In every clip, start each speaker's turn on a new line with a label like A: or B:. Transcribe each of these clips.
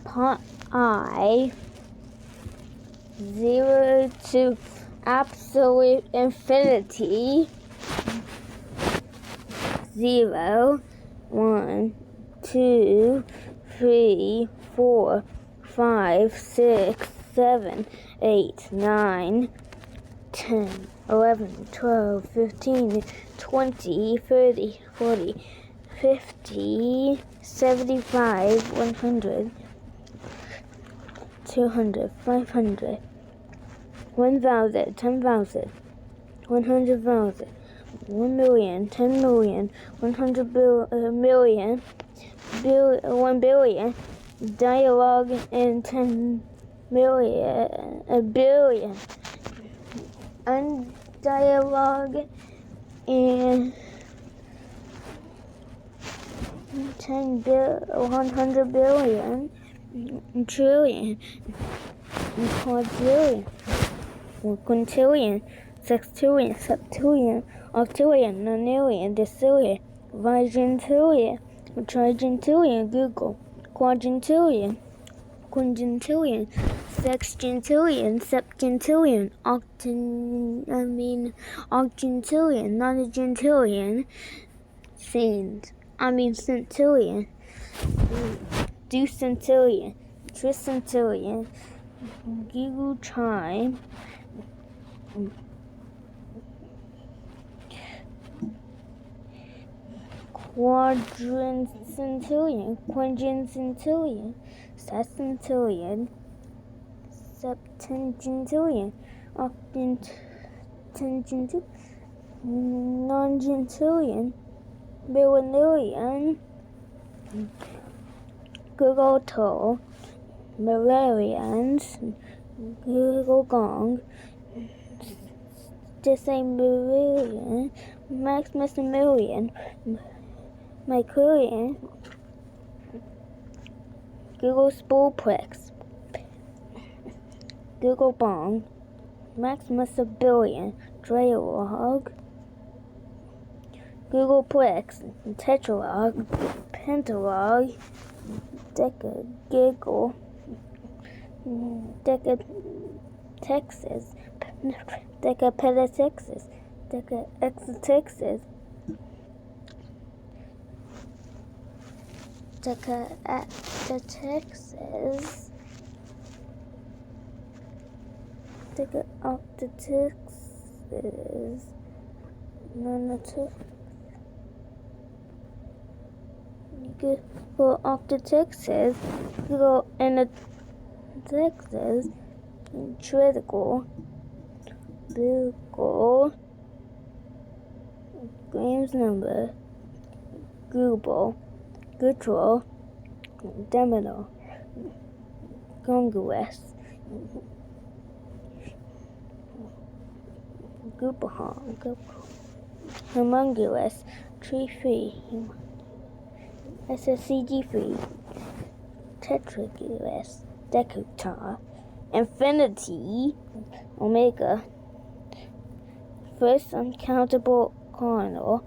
A: Part I 0 to absolute infinity. 0, 1, 2, 3, 4, 5, 6, 7, 8, 9, 10, 11, 12, 15, 20, 30, 40, 50, 75, 100, 200, 500, 1,000, 10,000, 100,000, 1 million, 10 million, 100 million, 1 billion, dialogue and 10 million, a billion, undialogue and 100 billion, trillion, quadrillion, quintillion, sextillion, septillion, octillion, nonillion, decillion, vigintillion, trigintillion, googol, quadrintillion, quintillion, sextillion, septillion, octintillion, nonagentillion, centillion, decillion, tricentillion, giggol chime, quadricentillion, quingentillion, sescentillion, septentillion, octentillion, nonagentillion, millnillion, googol, myrillions, googol gong, decillion, maximillion, MICRILLION, googolplex, googol bong, maximillion, trialogue, googolplex, tetralogue, pentalogue, deka, giggol, deka exaixas, deka exaixas, deka exaixas, deka exaixas, deka octaxes, googol octaxes, googol exaixas, tridecal, boogol, grham's number, googol, googol, decalogue, congruous, googol, humongous, tree free, sscg free, tetralogue, deka, infinity, omega, first uncountable cardinal,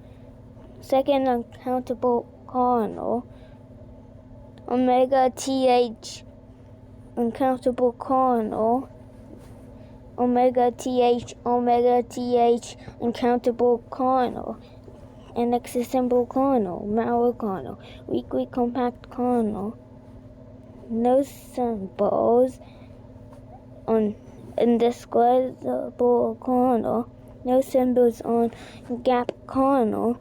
A: second uncountable cardinal, omega th, uncountable cardinal, omega th, uncountable cardinal, inaccessible cardinal, malware cardinal, weakly compact cardinal, no symbols on indescribable cardinal, no symbols on gap cardinal,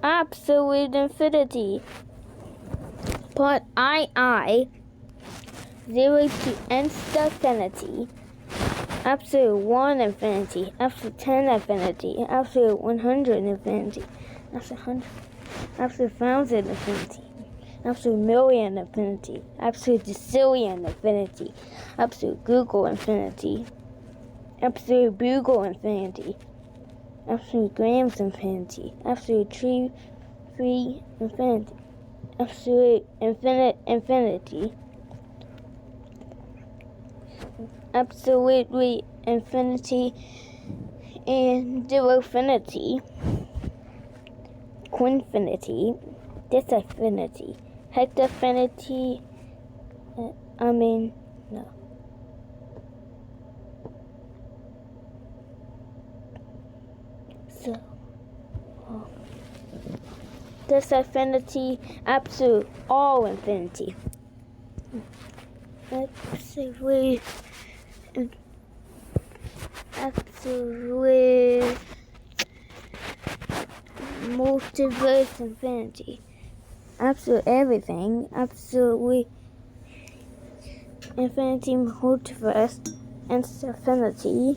A: absolute infinity. Part II 0 to nth infinity, absolute 1 infinity, absolute 10 infinity, absolute 100 infinity, absolute 1,000 infinity, absolute million infinity, absolute decillion infinity, absolute googol infinity, absolute boogol infinity, absolute grams infinity, absolute tree infinity, absolute infinite infinity, absolutely infinity and zero-finity, quinfinity, disinfinity, hectafinity, No. So, this infinity, absolute, all infinity. Absolute multiverse infinity. Absolute everything. Absolutely infinity multiverse and infinity.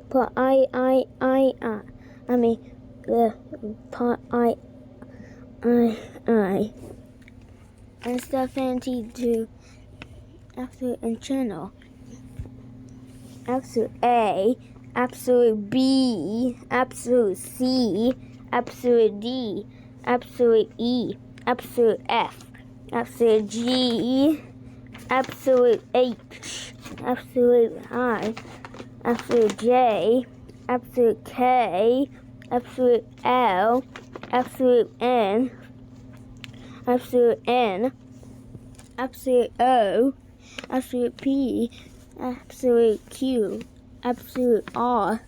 A: But and infinity to absolute internal. Absolute A, absolute B, absolute C, absolute D, absolute E, absolute F, absolute G, absolute H, absolute I, absolute J, absolute K, absolute L, absolute N, absolute N, absolute O, absolute P, absolute Q, absolute R,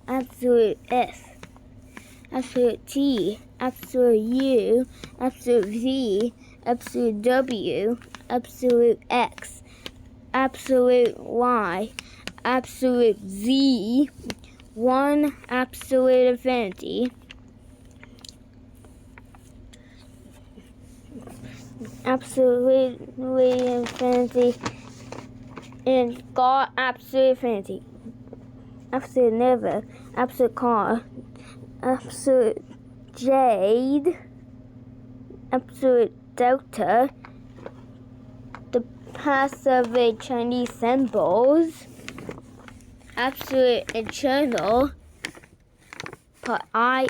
A: absolute S, absolute T, absolute U, absolute V, absolute W, absolute X, absolute Y, absolute Z, one absolute infinity, absolutely infinity, and God absolute infinity, absolute never, absolute car, absolute jade, absolute delta, the past of the Chinese symbols, absolute eternal, but I,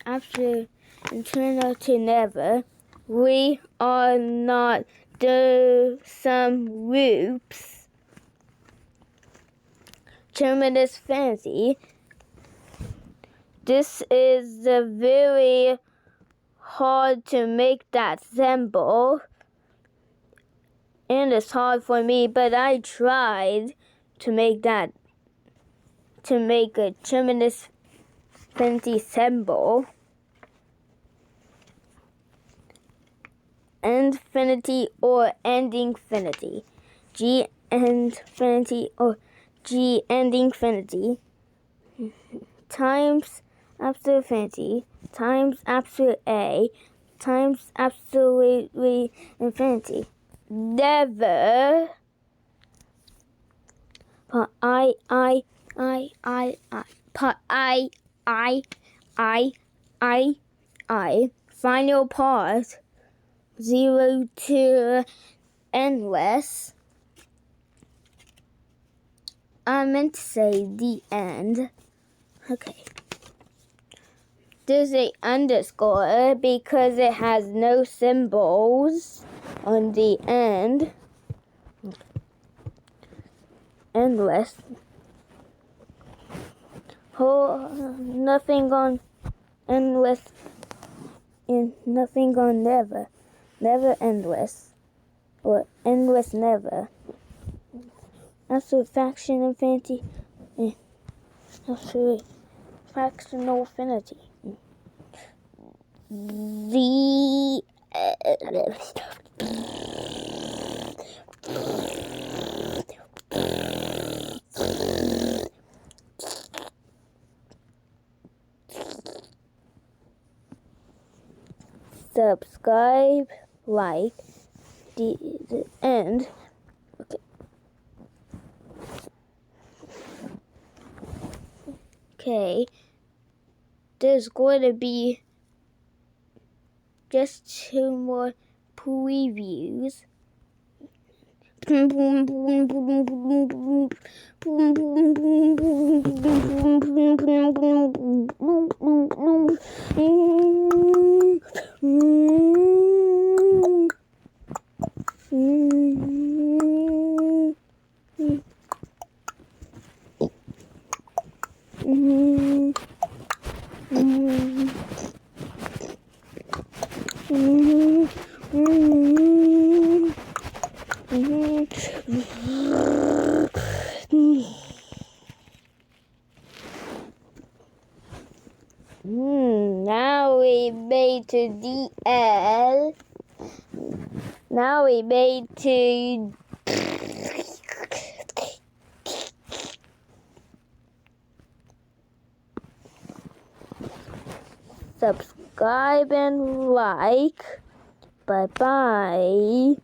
A: absolute eternal to never. We are not the some groups. Terminus fancy. This is very hard to make that symbol. And it's hard for me, but I tried to make a terminus fancy symbol. Infinity or ending infinity. G infinity or G ending infinity times absolute infinity times absolute A times absolutely infinity. Never. But I. But I. Final part. 0 to endless. I meant to say the end. Okay. There's a underscore because it has no symbols on the end. Endless. Nothing on endless and nothing on never. Never endless. Or endless never. Absolute fraction infinity. Absolute fractional infinity. The subscribe, like, the end. Okay. There's going to be just 2 more previews. Now we made to DL. Now we made to subscribe and like. Bye bye.